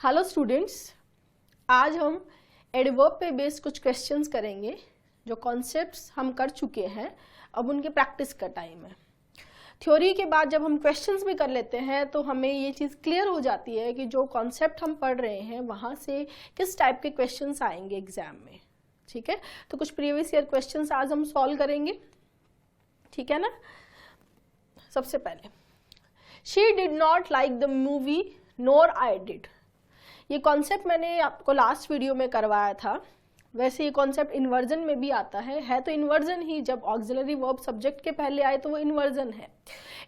Hello students, आज हम adverb पे बेस्ड कुछ क्वेश्चंस करेंगे। जो कॉन्सेप्ट्स हम कर चुके हैं, अब उनके प्रैक्टिस का टाइम है। थ्योरी के बाद जब हम क्वेश्चंस भी कर लेते हैं तो हमें ये चीज़ क्लियर हो जाती है कि जो कॉन्सेप्ट हम पढ़ रहे हैं वहाँ से किस टाइप के क्वेश्चंस आएंगे एग्जाम में। ठीक है, तो कुछ प्रीवियस ईयर क्वेश्चंस आज हम सॉल्व करेंगे। ठीक है ना। सबसे पहले, she did not like the movie NOR I did. ये कॉन्सेप्ट मैंने आपको लास्ट वीडियो में करवाया था। वैसे ये कॉन्सेप्ट इन्वर्जन में भी आता है तो इन्वर्जन ही। जब ऑक्सिलरी वर्ब सब्जेक्ट के पहले आए तो वो इन्वर्जन है।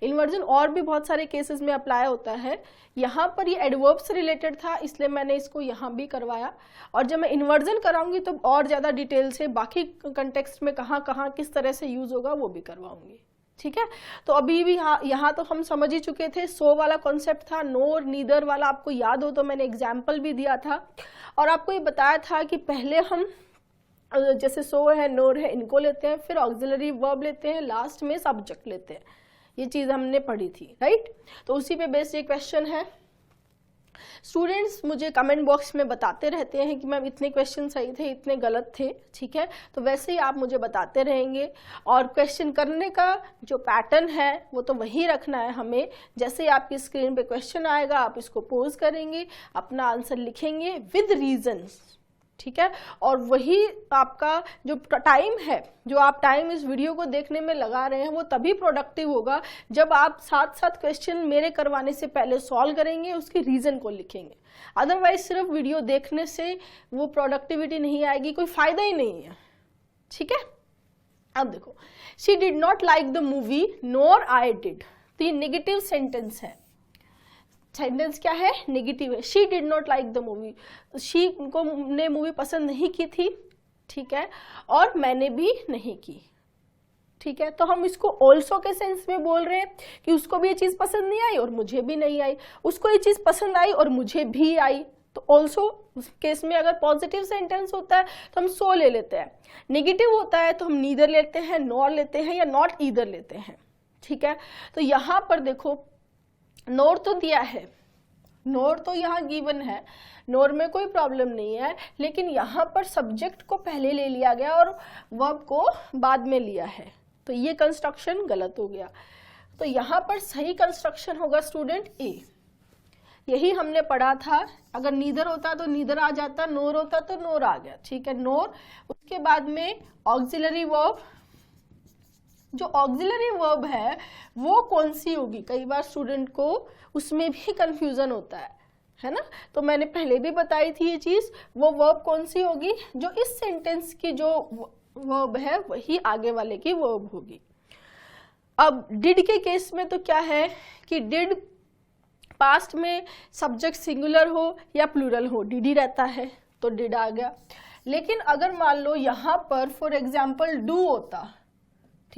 इन्वर्जन और भी बहुत सारे केसेस में अप्लाई होता है। यहाँ पर ये एडवर्ब से रिलेटेड था, इसलिए मैंने इसको यहाँ भी करवाया। और जब मैं इन्वर्जन कराऊंगी तो और ज़्यादा डिटेल से बाकी कंटेक्स्ट में कहाँ कहाँ किस तरह से यूज होगा वो भी करवाऊंगी। ठीक है, तो अभी भी यहाँ तो हम समझ ही चुके थे। सो वाला कॉन्सेप्ट था, नोर नीदर वाला आपको याद हो तो मैंने एग्जाम्पल भी दिया था और आपको ये बताया था कि पहले हम जैसे सो है, नोर है, इनको लेते हैं, फिर ऑक्सिलरी वर्ब लेते हैं, लास्ट में सब्जेक्ट लेते हैं। ये चीज़ हमने पढ़ी थी, राइट। तो उसी पे बेस्ड ये क्वेश्चन है। स्टूडेंट्स मुझे कमेंट बॉक्स में बताते रहते हैं कि मैम इतने क्वेश्चन सही थे, इतने गलत थे। ठीक है, तो वैसे ही आप मुझे बताते रहेंगे और क्वेश्चन करने का जो पैटर्न है वो तो वही रखना है हमें। जैसे आपकी स्क्रीन पे क्वेश्चन आएगा आप इसको पोज करेंगे, अपना आंसर लिखेंगे विद रीजंस। ठीक है, और वही आपका जो टाइम है, जो आप टाइम इस वीडियो को देखने में लगा रहे हैं वो तभी प्रोडक्टिव होगा जब आप साथ साथ क्वेश्चन मेरे करवाने से पहले सॉल्व करेंगे, उसके रीजन को लिखेंगे। अदरवाइज सिर्फ वीडियो देखने से वो प्रोडक्टिविटी नहीं आएगी, कोई फायदा ही नहीं है। ठीक है, अब देखो, she did not like the movie NOR I did. तो ये नेगेटिव सेंटेंस है। सेंटेंस क्या है? नेगेटिव है। She did not like the movie, she को ने मूवी पसंद नहीं की थी। ठीक है, और मैंने भी नहीं की। ठीक है, तो हम इसको ऑल्सो के सेंस में बोल रहे हैं कि उसको भी ये चीज पसंद नहीं आई और मुझे भी नहीं आई, उसको ये चीज पसंद आई और मुझे भी आई। तो ऑल्सो उस केस में अगर पॉजिटिव सेंटेंस होता है तो हम सो ले लेते हैं, नेगेटिव होता है तो हम नीदर लेते हैं, नॉर लेते हैं या नॉट ईदर लेते हैं। ठीक है, तो यहां पर देखो, नोर तो दिया है, नोर तो यहाँ गिवन है, नोर में कोई प्रॉब्लम नहीं है, लेकिन यहाँ पर सब्जेक्ट को पहले ले लिया गया और वर्ब को बाद में लिया है, तो ये कंस्ट्रक्शन गलत हो गया। तो यहाँ पर सही कंस्ट्रक्शन होगा स्टूडेंट ए। यही हमने पढ़ा था, अगर नीदर होता तो नीदर आ जाता, नोर होता तो नोर आ गया। ठीक है, नोर, उसके बाद में ऑक्सिलरी वर्ब। जो ऑक्सिलरी वर्ब है वो कौन सी होगी? कई बार स्टूडेंट को उसमें भी कंफ्यूजन होता है ना। तो मैंने पहले भी बताई थी ये चीज, वो वर्ब कौन सी होगी? जो इस सेंटेंस की जो वर्ब है वही आगे वाले की वर्ब होगी। अब डिड के केस में तो क्या है कि डिड पास्ट में सब्जेक्ट सिंगुलर हो या प्लूरल हो, डिड ही रहता है, तो डिड आ गया। लेकिन अगर मान लो यहाँ पर फॉर एग्जाम्पल डू होता,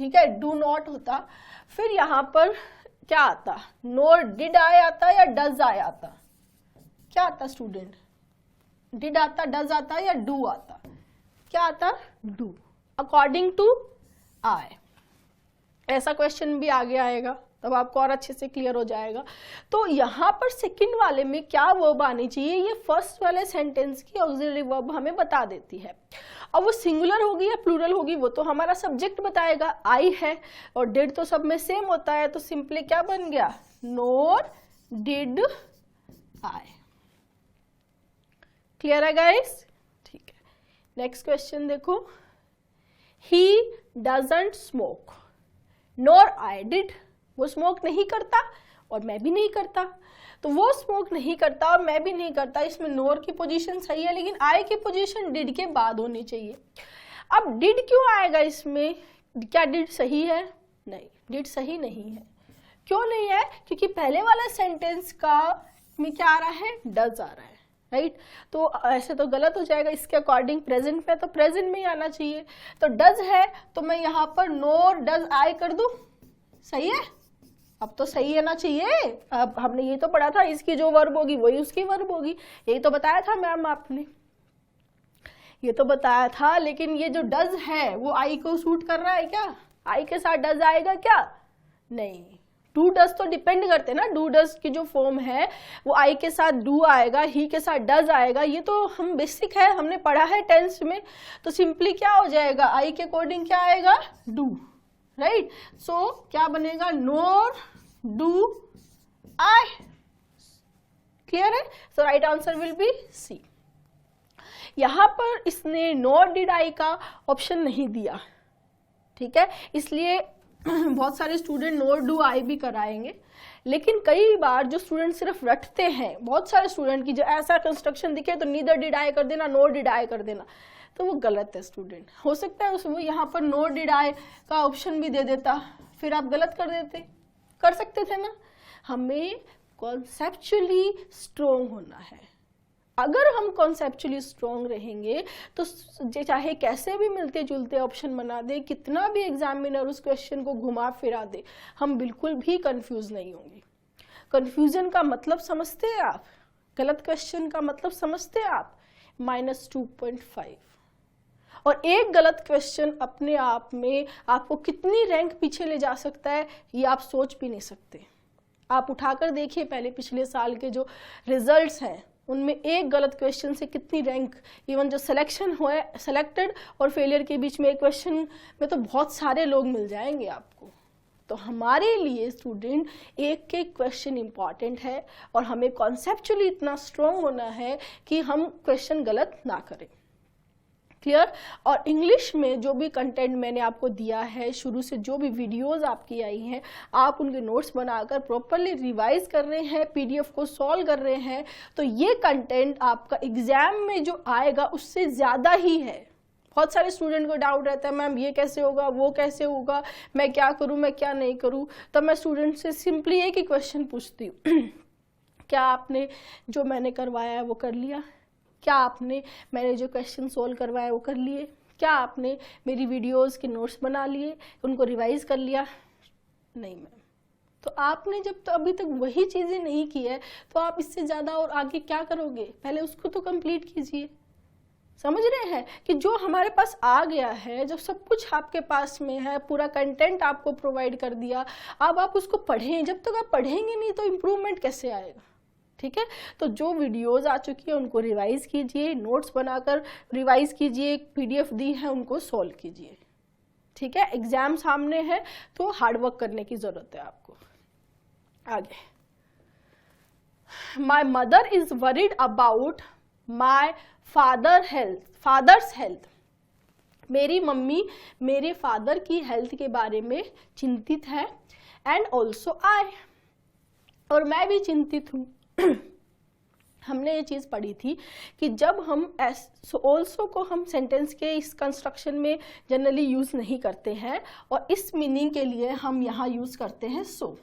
ठीक है, डू नॉट होता, फिर यहाँ पर क्या आता? नोर डिड आया आता या डज आया आता? क्या आता स्टूडेंट? डिड आता, डज आता या डू आता? क्या आता? डू, अकॉर्डिंग टू आई। ऐसा क्वेश्चन भी आगे आएगा, तब आपको और अच्छे से क्लियर हो जाएगा। तो यहाँ पर सेकंड वाले में क्या वर्ब आनी चाहिए, ये फर्स्ट वाले सेंटेंस की ऑक्सिलरी वर्ब हमें बता देती है। अब वो सिंगुलर होगी या प्लूरल होगी वो तो हमारा सब्जेक्ट बताएगा। आई है और डिड तो सब में सेम होता है, तो सिंपली क्या बन गया? नोर डिड आई। क्लियर है गाइस? ठीक है, नेक्स्ट क्वेश्चन देखो, he doesn't smoke NOR I did. वो स्मोक नहीं करता और मैं भी नहीं करता, तो वो स्मोक नहीं करता और मैं भी नहीं करता, इसमें नोर की पोजीशन सही है, लेकिन आई की पोजीशन डिड के बाद होनी चाहिए। अब डिड क्यों आएगा इसमें? क्या डिड सही है? नहीं, डिड सही नहीं है। क्यों नहीं है? क्योंकि पहले वाला सेंटेंस का में क्या आ रहा है? डज आ रहा है, राइट। तो ऐसे तो गलत हो जाएगा, इसके अकॉर्डिंग प्रेजेंट में तो प्रेजेंट में ही आना चाहिए। तो डज है तो मैं यहाँ पर नोर डज आई कर दूं, सही है? अब तो सही है ना चाहिए। अब हमने ये तो पढ़ा था, इसकी जो वर्ब होगी वही उसकी वर्ब होगी, यही तो बताया था मैम आपने, ये तो बताया था। लेकिन ये जो डज है वो आई को सूट कर रहा है क्या? आई के साथ डज आएगा क्या? नहीं, डू डज तो डिपेंड करते हैं ना, डू डज की जो फॉर्म है वो आई के साथ डू आएगा, ही के साथ डज आएगा, ये तो हम बेसिक है, हमने पढ़ा है टेंस में। तो सिंपली क्या हो जाएगा, आई के अकॉर्डिंग क्या आएगा, डू, राइट। सो क्या बनेगा, नोर डू आई। क्लियर है? So right answer will be C. यहां पर इसने नॉर डिड आई का ऑप्शन नहीं दिया, ठीक है, इसलिए बहुत सारे स्टूडेंट नोर डू आई भी कराएंगे। लेकिन कई बार जो स्टूडेंट सिर्फ रटते हैं, बहुत सारे स्टूडेंट की जो ऐसा कंस्ट्रक्शन दिखे तो नीदर डिड आई कर देना, नोर डिड आई कर देना, तो वो गलत है स्टूडेंट। हो सकता है उसमें यहाँ पर नोर डिड आई का ऑप्शन भी दे देता, फिर आप गलत कर सकते थे ना। हमें कॉन्सेप्चुअली स्ट्रोंग होना है। अगर हम कॉन्सेप्चुअली स्ट्रोंग रहेंगे तो चाहे कैसे भी मिलते जुलते ऑप्शन बना दे, कितना भी एग्जामिनर उस क्वेश्चन को घुमा फिरा दे, हम बिल्कुल भी कंफ्यूज नहीं होंगे। कंफ्यूजन का मतलब समझते हैं आप, गलत क्वेश्चन का मतलब समझते हैं आप, -2.5। और एक गलत क्वेश्चन अपने आप में आपको कितनी रैंक पीछे ले जा सकता है ये आप सोच भी नहीं सकते। आप उठाकर देखिए पहले पिछले साल के जो रिजल्ट्स हैं उनमें एक गलत क्वेश्चन से कितनी रैंक, इवन जो सिलेक्शन हुए, सेलेक्टेड और फेलियर के बीच में एक क्वेश्चन में तो बहुत सारे लोग मिल जाएंगे आपको। तो हमारे लिए स्टूडेंट एक एक क्वेश्चन इंपॉर्टेंट है और हमें कॉन्सेप्चुअली इतना स्ट्रॉन्ग होना है कि हम क्वेश्चन गलत ना करें। क्लियर? और इंग्लिश में जो भी कंटेंट मैंने आपको दिया है, शुरू से जो भी वीडियोस आपकी आई हैं, आप उनके नोट्स बनाकर प्रॉपरली रिवाइज कर रहे हैं, पीडीएफ को सॉल्व कर रहे हैं, तो ये कंटेंट आपका एग्जाम में जो आएगा उससे ज़्यादा ही है। बहुत सारे स्टूडेंट को डाउट रहता है, मैम ये कैसे होगा, वो कैसे होगा, मैं क्या करूँ, मैं क्या नहीं करूँ। तब मैं स्टूडेंट से सिंपली एक ही क्वेश्चन पूछती हूँ क्या आपने जो मैंने करवाया है वो कर लिया? क्या मैंने जो क्वेश्चन सोल्व करवाया वो कर लिए? क्या आपने मेरी वीडियोस के नोट्स बना लिए, उनको रिवाइज कर लिया? नहीं मैम। तो आपने जब तो अभी तक वही चीज़ें नहीं की है तो आप इससे ज़्यादा और आगे क्या करोगे? पहले उसको तो कंप्लीट कीजिए। समझ रहे हैं कि जो हमारे पास आ गया है, जो सब कुछ आपके पास में है, पूरा कंटेंट आपको प्रोवाइड कर दिया, अब आप उसको पढ़ें। जब तक आप पढ़ेंगे नहीं तो इम्प्रूवमेंट कैसे आएगा? ठीक है, तो जो वीडियोस आ चुकी है उनको रिवाइज कीजिए, नोट्स बनाकर रिवाइज कीजिए, पीडीएफ दी है उनको सॉल्व कीजिए। ठीक है, एग्जाम सामने है तो हार्डवर्क करने की जरूरत है आपको। आगे, my mother is worried about my father's health. मेरी मम्मी मेरे फादर की हेल्थ के बारे में चिंतित है, एंड ऑल्सो आई, और मैं भी चिंतित हूँ। हमने ये चीज़ पढ़ी थी कि जब हम ऑल्सो को हम सेंटेंस के इस कंस्ट्रक्शन में जनरली यूज़ नहीं करते हैं, और इस मीनिंग के लिए हम यहाँ यूज़ करते हैं सो।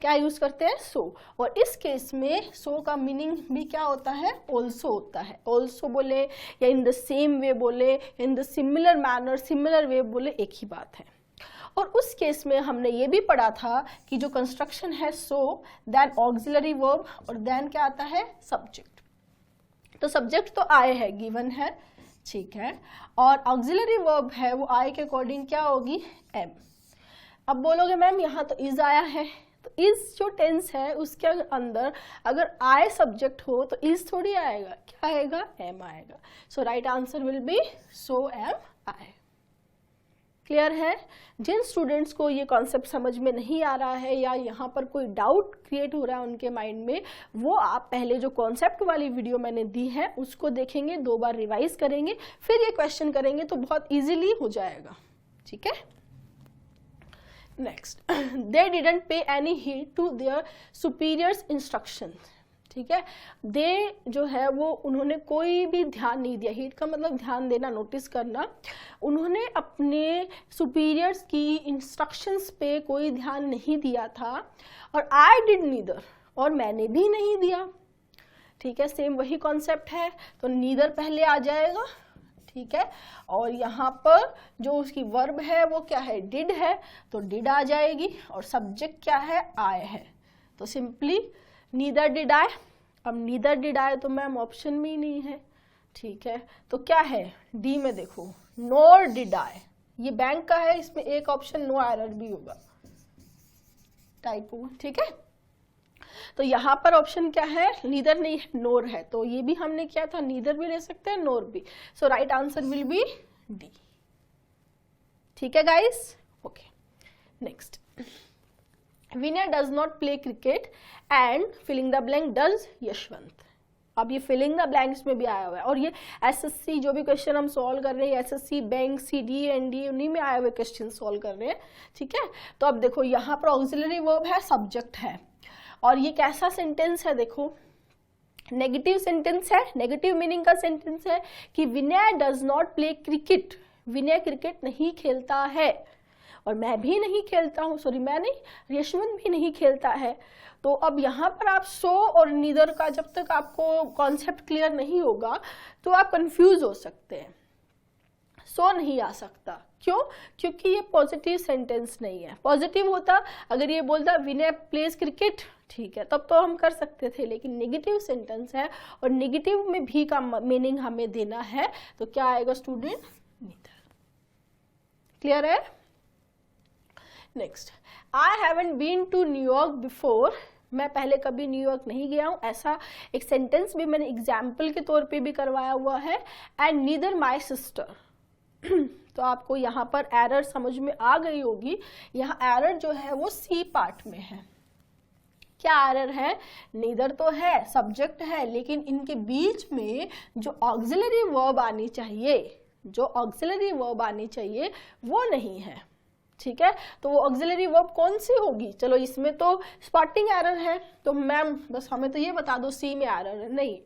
क्या यूज़ करते हैं? सो। और इस केस में सो का मीनिंग भी क्या होता है? ऑल्सो होता है। ऑल्सो बोले या इन द सेम वे बोले, in the similar manner, similar way बोले, एक ही बात है। और उस केस में हमने ये भी पढ़ा था कि जो कंस्ट्रक्शन है सो, देन ऑक्सिलरी वर्ब, और देन क्या आता है? सब्जेक्ट। तो सब्जेक्ट तो आए है, गिवन है, ठीक है, और ऑक्सिलरी वर्ब है वो आए के अकॉर्डिंग क्या होगी? एम। अब बोलोगे मैम यहाँ तो इज आया है, तो इज जो टेंस है उसके अंदर अगर आए सब्जेक्ट हो तो इज थोड़ी आएगा, क्या आएगा? एम आएगा। So right answer will be so M आए। क्लियर है? जिन स्टूडेंट्स को ये कॉन्सेप्ट समझ में नहीं आ रहा है या यहाँ पर कोई डाउट क्रिएट हो रहा है उनके माइंड में, वो आप पहले जो कॉन्सेप्ट वाली वीडियो मैंने दी है उसको देखेंगे, 2 बार रिवाइज करेंगे, फिर ये क्वेश्चन करेंगे तो बहुत इजीली हो जाएगा। ठीक है, next, they didn't pay any heed to their superiors instruction. ठीक है, दे जो है वो उन्होंने कोई भी ध्यान नहीं दिया। हीट का मतलब ध्यान देना, नोटिस करना। उन्होंने अपने सुपीरियर्स की इंस्ट्रक्शंस पे कोई ध्यान नहीं दिया था, और आई डिड नीदर, और मैंने भी नहीं दिया। ठीक है, सेम वही कॉन्सेप्ट है, तो नीदर पहले आ जाएगा। ठीक है, और यहाँ पर जो उसकी वर्ब है वो क्या है? डिड है, तो डिड आ जाएगी, और सब्जेक्ट क्या है? आई है, तो सिंपली नीदर डिड आई। अब नीदर डिड आई तो मैम ऑप्शन में ही नहीं है। ठीक है, तो क्या है? डी में देखो, नोर डिड आई, ये बैंक का है, इसमें एक ऑप्शन नो एरर भी होगा। टाइपो, ठीक है। तो यहाँ पर ऑप्शन क्या है, नीदर नहीं है, नोर है, तो ये भी हमने किया था, नीदर भी ले सकते हैं, नोर भी। So right answer will be D, ठीक है guys. Okay, next, Vinay does not play cricket and filling the blank does Yashwant. अब ये फिलिंग द ब्लैंक्स में भी आया हुआ है, और ये एसएससी जो भी क्वेश्चन हम सॉल्व कर रहे हैं, एसएससी बैंक सीडी एनडी उन्हीं में आए हुए क्वेश्चन सॉल्व कर रहे हैं, ठीक है। तो अब देखो यहाँ पर ऑक्सिलरी वर्ब है, सब्जेक्ट है, और ये कैसा सेंटेंस है, देखो नेगेटिव सेंटेंस है, नेगेटिव मीनिंग का सेंटेंस है कि Vinay does not play cricket, Vinay cricket नहीं खेलता है, और मैं भी नहीं खेलता हूँ, सॉरी मैं नहीं, यशवंत भी नहीं खेलता है। तो अब यहाँ पर आप सो और नीदर का जब तक आपको कॉन्सेप्ट क्लियर नहीं होगा तो आप कंफ्यूज हो सकते हैं। सो नहीं आ सकता, क्यों? क्योंकि ये पॉजिटिव सेंटेंस नहीं है। पॉजिटिव होता, अगर ये बोलता विनय प्लेज क्रिकेट, ठीक है, तब तो हम कर सकते थे, लेकिन नेगेटिव सेंटेंस है और नेगेटिव में भी का मीनिंग हमें देना है, तो क्या आएगा स्टूडेंट, नीदर। क्लियर है? Next, I haven't been to New York before, मैं पहले कभी न्यूयॉर्क नहीं गया हूँ, ऐसा एक सेंटेंस भी मैंने एग्जाम्पल के तौर पे भी करवाया हुआ है। एंड नीदर माई सिस्टर, तो आपको यहाँ पर एरर समझ में आ गई होगी। यहाँ एरर जो है वो सी पार्ट में है। क्या एरर है? नीदर तो है, सब्जेक्ट है, लेकिन इनके बीच में जो ऑक्सिलरी वर्ब आनी चाहिए, जो ऑक्सिलरी वर्ब आनी चाहिए वो नहीं है, ठीक है। तो वो ऑक्सिलरी वर्ब कौन सी होगी? चलो इसमें तो स्पॉटिंग एरर है, तो मैम बस हमें तो ये बता दो सी में एरर है। नहीं,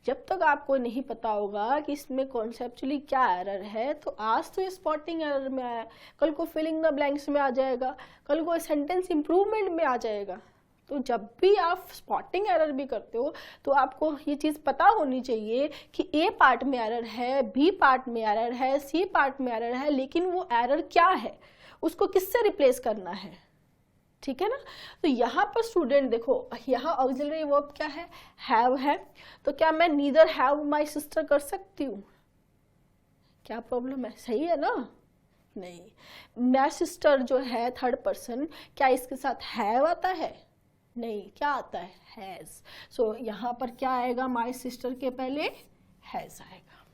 जब तक आपको नहीं पता होगा कि इसमें कॉन्सेप्चुअली क्या एरर है, तो आज तो ये स्पॉटिंग एरर में आया, कल को फिलिंग द ब्लैंक्स में आ जाएगा, कल को सेंटेंस इंप्रूवमेंट में आ जाएगा। तो जब भी आप स्पॉटिंग एरर भी करते हो तो आपको ये चीज़ पता होनी चाहिए कि ए पार्ट में एरर है, बी पार्ट में एरर है, सी पार्ट में एरर है, लेकिन वो एरर क्या है, उसको किससे रिप्लेस करना है, ठीक है ना। तो यहाँ पर स्टूडेंट देखो, यहाँ ऑक्सिलरी वर्ब क्या है, हैव है, तो क्या मैं नीदर हैव माई सिस्टर कर सकती हूँ? क्या प्रॉब्लम है? सही है ना? नहीं, माई सिस्टर जो है थर्ड पर्सन, क्या इसके साथ हैव आता है? नहीं, क्या आता है? हैज। सो यहाँ पर क्या आएगा, माई सिस्टर के पहले हैज आएगा।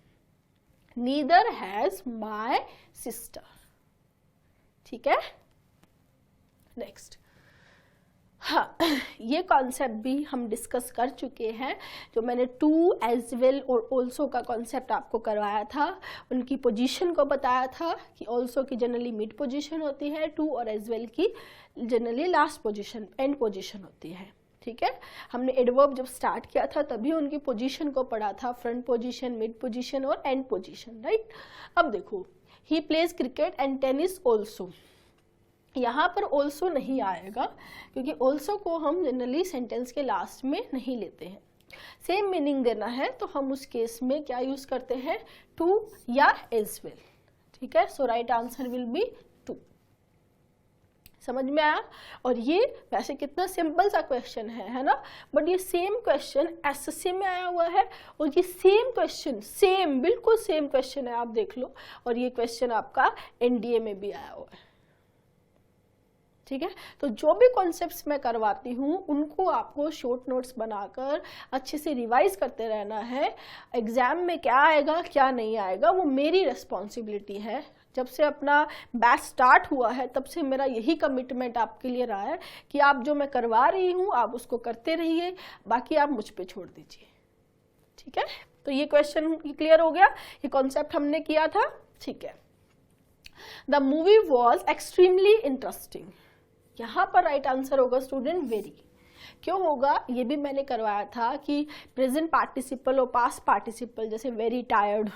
नीदर हैज माई सिस्टर, ठीक है। नेक्स्ट, हाँ, ये कॉन्सेप्ट भी हम डिस्कस कर चुके हैं, जो मैंने टू, एज वेल और ऑल्सो का कॉन्सेप्ट आपको करवाया था, उनकी पोजीशन को बताया था कि ऑल्सो की जनरली मिड पोजीशन होती है, टू और एज वेल की generally last position, and position होती है, ठीक है। हमने एडवर्ब जब स्टार्ट किया था तभी उनकी पोजीशन को पढ़ा था, फ्रंट पोजीशन, मिड पोजीशन और एंड पोजीशन, राइट। अब देखो, he plays cricket and tennis also, यहाँ पर ऑल्सो नहीं आएगा क्योंकि ऑल्सो को हम जनरली सेंटेंस के लास्ट में नहीं लेते हैं। सेम मीनिंग देना है तो हम उस केस में क्या यूज करते हैं, टू या एज वेल, ठीक है। So right answer will be two. समझ में आया? और ये वैसे कितना सिंपल सा क्वेश्चन है ना, बट ये सेम क्वेश्चन एसएससी में आया हुआ है, और ये सेम क्वेश्चन, सेम बिल्कुल सेम क्वेश्चन है, आप देख लो, और ये क्वेश्चन आपका एनडीए में भी आया हुआ है, ठीक है। तो जो भी कॉन्सेप्ट्स मैं करवाती हूँ उनको आपको शॉर्ट नोट्स बनाकर अच्छे से रिवाइज करते रहना है। एग्जाम में क्या आएगा क्या नहीं आएगा वो मेरी रिस्पॉन्सिबिलिटी है। जब से अपना बैच स्टार्ट हुआ है तब से मेरा यही कमिटमेंट आपके लिए रहा है कि आप जो मैं करवा रही हूँ आप उसको करते रहिए, बाकी आप मुझ पे छोड़ दीजिए, ठीक है। तो ये क्वेश्चन क्लियर हो गया, ये कॉन्सेप्ट हमने किया था, ठीक है। The movie was extremely interesting, यहाँ पर राइट आंसर होगा स्टूडेंट वेरी। क्यों होगा? ये भी मैंने करवाया था कि प्रेजेंट पार्टिसिपल और पास्ट पार्टिसिपल, जैसे वेरी टायर्ड,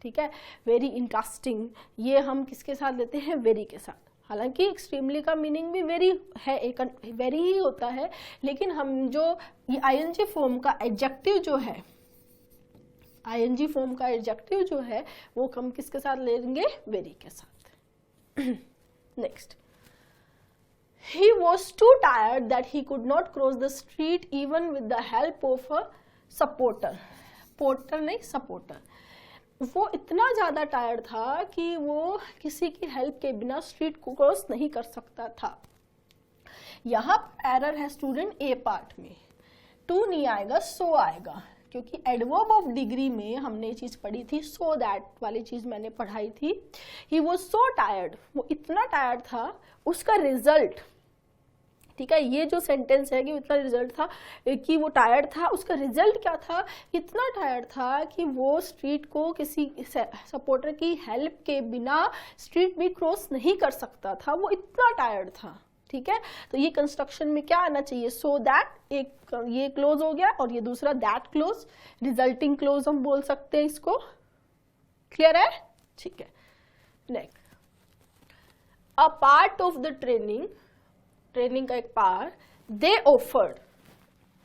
ठीक है, वेरी इंटरेस्टिंग, ये हम किसके साथ लेते हैं, वेरी के साथ। हालांकि एक्सट्रीमली का मीनिंग भी वेरी है, एक वेरी ही होता है, लेकिन हम जो ये आईएनजी फॉर्म का एडजेक्टिव जो है, आईएनजी फॉर्म का एडजेक्टिव जो है वो हम किसके साथ लेंगे, वेरी के साथ। Next, he was too tired that he could not cross the street even with the help of a supporter, porter नहीं सपोर्टर। वो इतना ज़्यादा टायर्ड था कि वो किसी की हेल्प के बिना स्ट्रीट को क्रॉस नहीं कर सकता था। यहाँ एरर है स्टूडेंट ए पार्ट में, टू नहीं आएगा सो आएगा, क्योंकि एडवर्ब ऑफ डिग्री में हमने ये चीज पढ़ी थी, सो दैट वाली चीज मैंने पढ़ाई थी। ही वॉज सो टायर्ड, वो इतना टायर्ड था, उसका रिजल्ट, ठीक है, ये जो सेंटेंस है कि इतना रिजल्ट था कि वो टायर्ड था, उसका रिजल्ट क्या था, इतना टायर्ड था कि वो स्ट्रीट को किसी सपोर्टर की हेल्प के बिना स्ट्रीट भी क्रॉस नहीं कर सकता था, वो इतना टायर्ड था। ठीक है, तो ये कंस्ट्रक्शन में क्या आना चाहिए, सो दैट, एक ये क्लोज हो गया और ये दूसरा दैट क्लोज, रिजल्टिंग क्लोज हम बोल सकते हैं इसको। क्लियर है? ठीक है। Next, a part of the training, training का एक पार्ट, दे ऑफर्ड,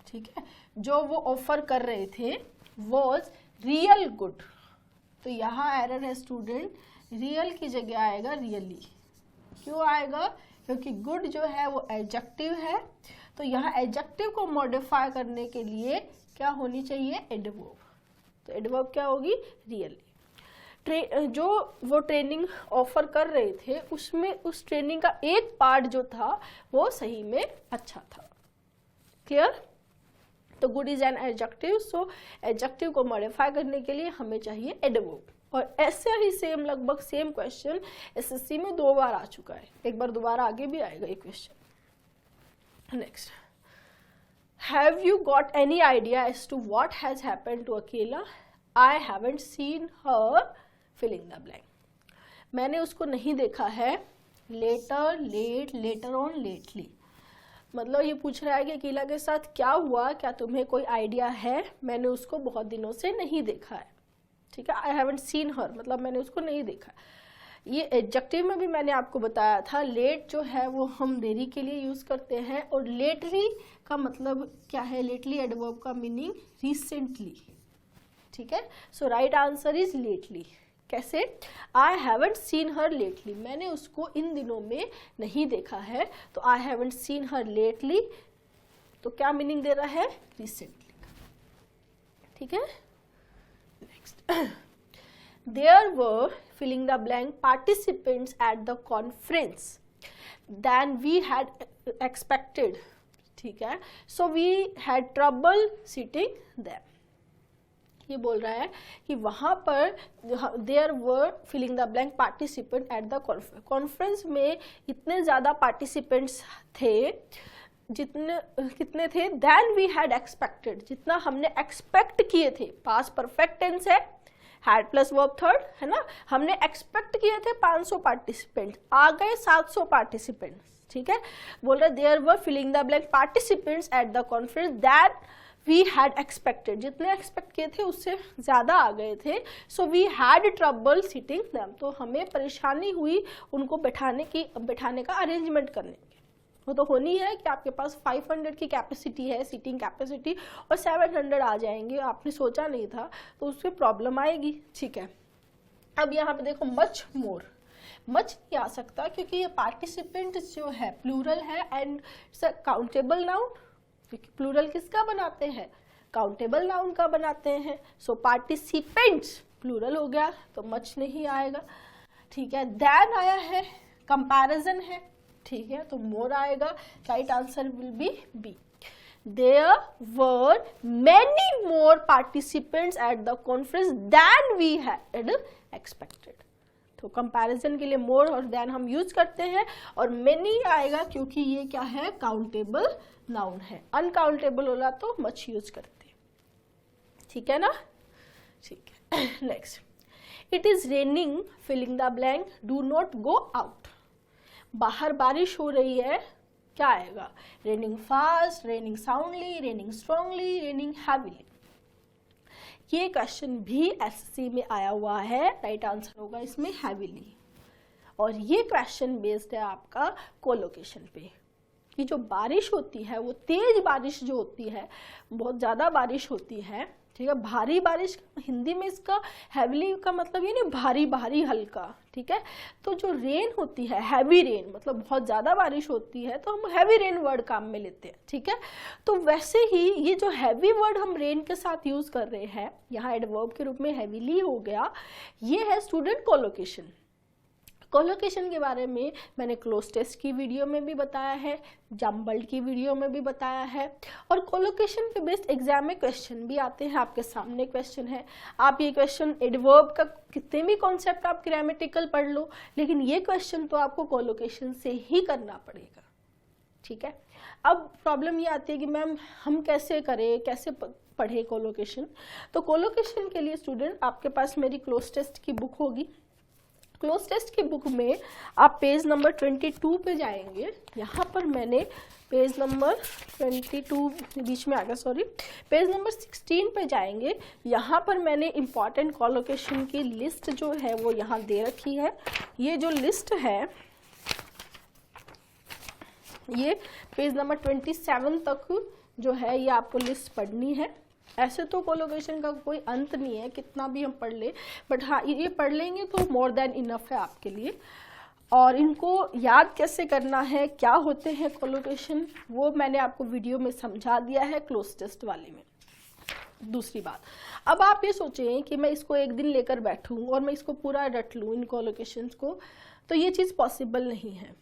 ठीक है, जो वो ऑफर कर रहे थे वॉज रियल गुड। तो यहाँ एरर है स्टूडेंट, रियल की जगह आएगा रियली। क्यों आएगा? क्योंकि गुड जो है वो एडजेक्टिव है, तो यहाँ एडजेक्टिव को मॉडिफाई करने के लिए क्या होनी चाहिए, एडवर्ब। तो एडवर्ब क्या होगी, रियली। जो वो ट्रेनिंग ऑफर कर रहे थे उसमें उस ट्रेनिंग का एक पार्ट जो था वो सही में अच्छा था। क्लियर? तो good is an adjective, so adjective को मॉडिफाई करने के लिए हमें चाहिए एडवर्ब। और ऐसे ही सेम लगभग सेम क्वेश्चन एसएससी में 2 बार आ चुका है, एक बार दोबारा आगे भी आएगा ये question. Next, have you got any idea as to what has happened to Akela? I haven't seen her filling the blank. मैंने उसको नहीं देखा है, later, late, later on, lately. मतलब ये पूछ रहा है कि अकेला के साथ क्या हुआ, क्या तुम्हें कोई आइडिया है? मैंने उसको बहुत दिनों से नहीं देखा है। ठीक है, आई हैवंट सीन हर मतलब मैंने उसको नहीं देखा। ये एडजेक्टिव में भी मैंने आपको बताया था, लेट जो है वो हम देरी के लिए यूज करते हैं, और लेटली का मतलब क्या है, लेटली एडवर्ब का मीनिंग रिसेंटली। ठीक है, so right answer is lately. कैसे? I haven't seen her lately, मैंने उसको इन दिनों में नहीं देखा है, तो I haven't seen her lately, तो क्या मीनिंग दे रहा है, रिसेंटली। ठीक है, next, there were filling the blank participants at the conference than we had expected. ठीक है, so we had trouble seating them. ये बोल रहा है कि वहां पर there were filling the blank participant at the conference, conference में इतने ज्यादा पार्टिसिपेंट्स थे, कितने थे, देन वी हैड एक्सपेक्टेड, जितना हमने एक्सपेक्ट किए थे। पास्ट परफेक्ट टेंस है, हैड प्लस वर्ब थर्ड है ना, हमने एक्सपेक्ट किए थे 500 पार्टिसिपेंट, आ गए 700 पार्टिसिपेंट। ठीक है, बोल रहे there were filling the blank participants at the conference that we had expected, जितने एक्सपेक्ट किए थे उससे ज्यादा आ गए थे। So we had trouble seating them, तो हमें परेशानी हुई उनको बैठाने का अरेंजमेंट करने की। वो तो होनी है कि आपके पास 500 की कैपेसिटी है, सीटिंग कैपेसिटी, और 700 आ जाएंगे, आपने सोचा नहीं था, तो उससे प्रॉब्लम आएगी। ठीक है, अब यहाँ पे देखो मच मोर, मच नहीं आ सकता क्योंकि ये पार्टिसिपेंट जो है प्लूरल है एंड काउंटेबल नाउन, क्योंकि प्लूरल किसका बनाते हैं, काउंटेबल नाउन का बनाते हैं। सो पार्टिसिपेंट्स प्लूरल हो गया, तो मच नहीं आएगा। ठीक है, देन आया है, कंपैरिजन है, ठीक है, तो मोर आएगा। Right answer will be B, there were many more participants at the conference than we had expected. तो कंपैरिजन के लिए मोर और देन हम यूज करते हैं, और मेनी आएगा क्योंकि ये क्या है, काउंटेबल नाउन है। अनकाउंटेबल होला तो मच यूज करते हैं। ठीक है ना? ठीक है, next, it is raining filling the blank, do not go out. बाहर बारिश हो रही है, क्या आएगा, raining fast, raining soundly, raining strongly, raining heavily. ये क्वेश्चन भी एसएससी में आया हुआ है, राइट आंसर होगा इसमें हैवीली। और ये क्वेश्चन बेस्ड है आपका कोलोकेशन पे, कि जो बारिश होती है वो तेज बारिश जो होती है, बहुत ज्यादा बारिश होती है। ठीक है, भारी बारिश, हिंदी में इसका हैवीली का मतलब ये नहीं भारी भारी हल्का। ठीक है, तो जो रेन होती है, हैवी रेन मतलब बहुत ज्यादा बारिश होती है, तो हम हैवी रेन वर्ड काम में लेते हैं। ठीक है, तो वैसे ही ये जो हैवी वर्ड हम रेन के साथ यूज कर रहे हैं, यहाँ एडवर्ब के रूप में हैवीली हो गया, ये है स्टूडेंट कोलोकेशन। कोलोकेशन के बारे में मैंने क्लोज टेस्ट की वीडियो में भी बताया है, जम्बल्ड की वीडियो में भी बताया है, और कोलोकेशन पे बेस्ड एग्जाम में क्वेश्चन भी आते हैं। आपके सामने क्वेश्चन है, आप ये क्वेश्चन एडवर्ब का कितने भी कॉन्सेप्ट आप ग्रामेटिकल पढ़ लो, लेकिन ये क्वेश्चन तो आपको कोलोकेशन से ही करना पड़ेगा, ठीक है। अब प्रॉब्लम ये आती है कि मैम हम कैसे करें, कैसे पढ़े कोलोकेशन। तो कोलोकेशन के लिए स्टूडेंट आपके पास मेरी क्लोज टेस्ट की बुक होगी। क्लोज टेस्ट की बुक में आप पेज नंबर 22 पे जाएंगे। यहाँ पर मैंने पेज नंबर 22 बीच में आ गया, सॉरी, पेज नंबर 16 पे जाएंगे। यहाँ पर मैंने इम्पॉर्टेंट कोलोकेशन की लिस्ट जो है वो यहाँ दे रखी है। ये जो लिस्ट है ये पेज नंबर 27 तक जो है ये आपको लिस्ट पढ़नी है। ऐसे तो कोलोकेशन का कोई अंत नहीं है, कितना भी हम पढ़ ले, बट हाँ ये पढ़ लेंगे तो मोर देन इनफ है आपके लिए। और इनको याद कैसे करना है, क्या होते हैं कोलोकेशन, वो मैंने आपको वीडियो में समझा दिया है क्लोज टेस्ट वाले में। दूसरी बात, अब आप ये सोचें कि मैं इसको एक दिन लेकर बैठूं और मैं इसको पूरा रट लूं इन कोलोकेशंस को, तो ये चीज़ पॉसिबल नहीं है,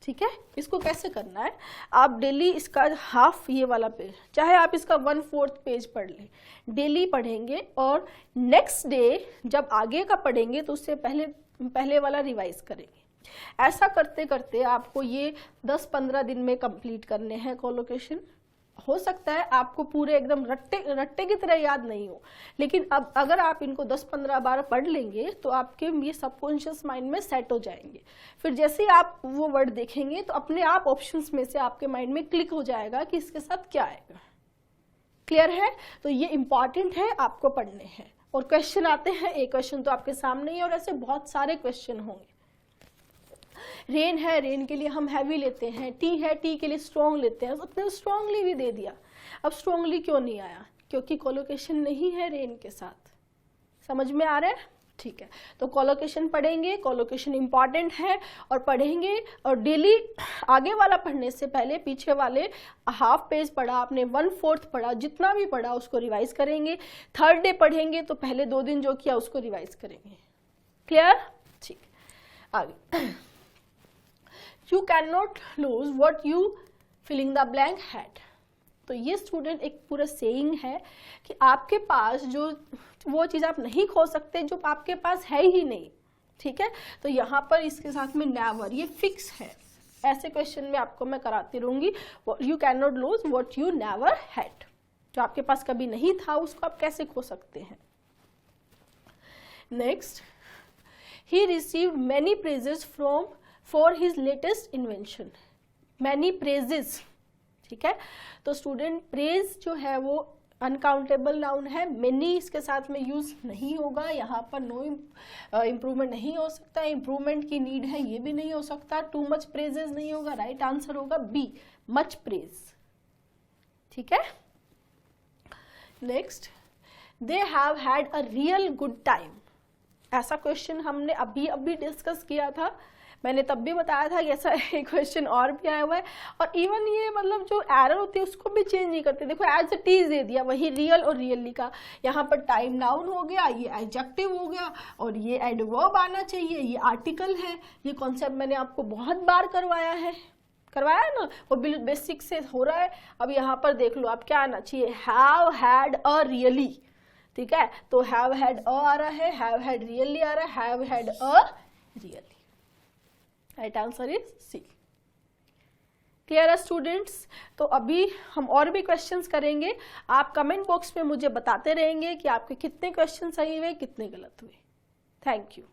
ठीक है। इसको कैसे करना है, आप डेली इसका हाफ ये वाला पेज, चाहे आप इसका 1/4 पेज पढ़ लें, डेली पढ़ेंगे और नेक्स्ट डे जब आगे का पढ़ेंगे तो उससे पहले वाला रिवाइज करेंगे। ऐसा करते करते आपको ये 10-15 दिन में कंप्लीट करने हैं कोलोकेशन। हो सकता है आपको पूरे एकदम रट्टे की तरह याद नहीं हो, लेकिन अब अगर आप इनको 10-15 बार पढ़ लेंगे तो आपके ये सबकॉन्शियस माइंड में सेट हो जाएंगे। फिर जैसे ही आप वो वर्ड देखेंगे तो अपने आप ऑप्शंस में से आपके माइंड में क्लिक हो जाएगा कि इसके साथ क्या आएगा। क्लियर है? तो ये इंपॉर्टेंट है, आपको पढ़ने हैं। और क्वेश्चन आते हैं, एक क्वेश्चन तो आपके सामने ही, और ऐसे बहुत सारे क्वेश्चन होंगे। रेन है, रेन के लिए हम हैवी लेते हैं, टी है, टी के लिए स्ट्रॉन्ग लेते हैं, उसने स्ट्रॉन्गली भी दे दिया। अब स्ट्रॉन्गली क्यों नहीं आया? क्योंकि कोलोकेशन नहीं है रेन के साथ। समझ में आ रहा है? ठीक है, तो कोलोकेशन पढ़ेंगे, कोलोकेशन इंपॉर्टेंट है और पढ़ेंगे। और डेली आगे वाला पढ़ने से पहले पीछे वाले हाफ पेज पढ़ा आपने, 1/4 पढ़ा, जितना भी पढ़ा उसको रिवाइज करेंगे। थर्ड डे पढ़ेंगे तो पहले 2 दिन जो किया उसको रिवाइज करेंगे। क्लियर? ठीक, आगे। You cannot lose what you filling the blank had। तो ये स्टूडेंट एक पूरा सेइंग है कि आपके पास जो वो चीज़ आप नहीं खो सकते जो आपके पास है ही नहीं, ठीक है। तो यहाँ पर इसके साथ में नेवर, ये फिक्स है। ऐसे क्वेश्चन में आपको मैं कराती रहूंगी। You can not lose what you never had, जो आपके पास कभी नहीं था उसको आप कैसे खो सकते हैं। Next, he received many praises for his latest invention. Many praises, ठीक है। तो स्टूडेंट प्रेज जो है वो अनकाउंटेबल नाउन है, मेनी इसके साथ में यूज नहीं होगा। यहाँ पर नो इम्प्रूवमेंट नहीं हो सकता, इम्प्रूवमेंट की नीड है ये भी नहीं हो सकता। टू मच प्रेजेस नहीं होगा, राइट आंसर होगा बी, मच प्रेज, ठीक है। Next, they have had a real good time. ऐसा क्वेश्चन हमने अभी डिस्कस किया था, मैंने तब भी बताया था कि ऐसा एक क्वेश्चन और भी आया हुआ है। और इवन ये मतलब जो एरर होती है उसको भी चेंज नहीं करते। देखो एज इट इज दे दिया, वही रियल और रियली का। यहाँ पर टाइम नाउन हो गया, ये एडजेक्टिव हो गया, और ये एडवर्ब आना चाहिए, ये आर्टिकल है। ये कॉन्सेप्ट मैंने आपको बहुत बार करवाया है ना, वो बेसिक से हो रहा है। अब यहाँ पर देख लो आप क्या आना चाहिए, हैव हैड अ रियली, ठीक है। तो हैव हैड अ आ रहा है, हैव हैड रियली आ रहा है, have had a really. Right answer is C. Clear है स्टूडेंट्स? तो अभी हम और भी क्वेश्चंस करेंगे। आप कमेंट बॉक्स में मुझे बताते रहेंगे कि आपके कितने क्वेश्चन सही हुए, कितने गलत हुए। Thank you.